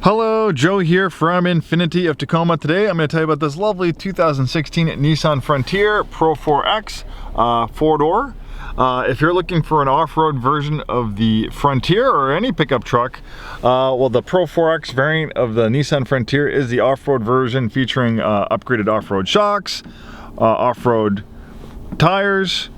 Hello, Joe here from Infiniti of Tacoma. Today I'm going to tell you about this lovely 2016 Nissan Frontier Pro-4X 4-door. If you're looking for an off-road version of the Frontier or any pickup truck, well, the Pro-4X variant of the Nissan Frontier is the off-road version featuring upgraded off-road shocks, off-road tires,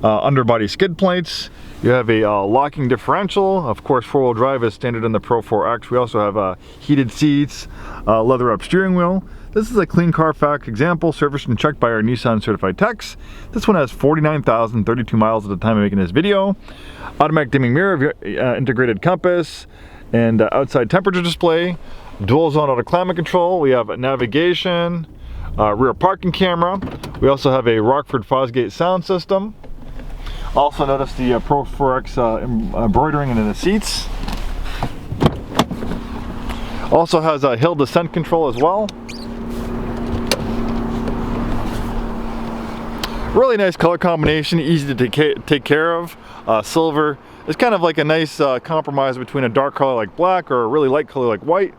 underbody skid plates. You have a locking differential. Of course, four-wheel drive is standard in the Pro-4X. We also have heated seats, leather-up steering wheel. This is a clean Carfax example, serviced and checked by our Nissan certified techs. This one has 49,032 miles at the time of making this video. Automatic dimming mirror, integrated compass, and outside temperature display. Dual zone auto climate control. We have navigation, rear parking camera. We also have a Rockford Fosgate sound system. Also notice the Pro-4X embroidering in the seats. Also has a hill descent control as well. Really nice color combination, easy to take care of. Silver is kind of like a nice compromise between a dark color like black or a really light color like white.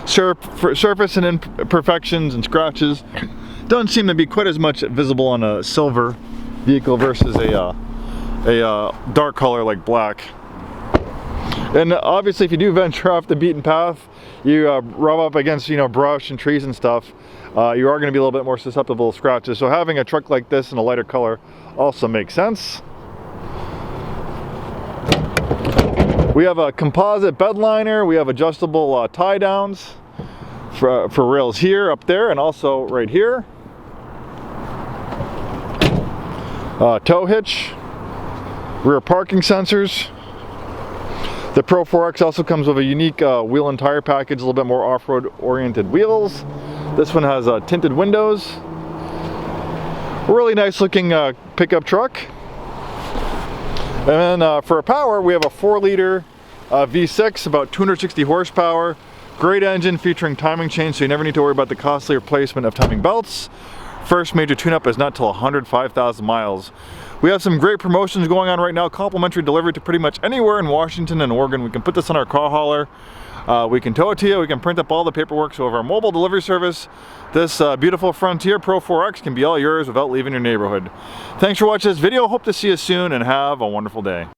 Surface and imperfections and scratches don't seem to be quite as much visible on a silver vehicle versus a dark color like black. And obviously, if you do venture off the beaten path, you rub up against brush and trees and stuff, you are going to be a little bit more susceptible to scratches. So having a truck like this in a lighter color also makes sense. We have a composite bed liner. We have adjustable tie downs for rails here, up there, and also right here. Tow hitch, rear parking sensors. The Pro-4X also comes with a unique wheel and tire package, a little bit more off-road oriented wheels. This one has tinted windows. Really nice looking pickup truck. And then for power, we have a 4-liter V6, about 260 horsepower. Great engine featuring timing chain, so you never need to worry about the costly replacement of timing belts. First major tune-up is not till 105,000 miles. We have some great promotions going on right now. Complimentary delivery to pretty much anywhere in Washington and Oregon. We can put this on our car hauler. We can tow it to you. We can print up all the paperwork. So with our mobile delivery service, this beautiful Frontier Pro-4X can be all yours without leaving your neighborhood. Thanks for watching this video. Hope to see you soon and have a wonderful day.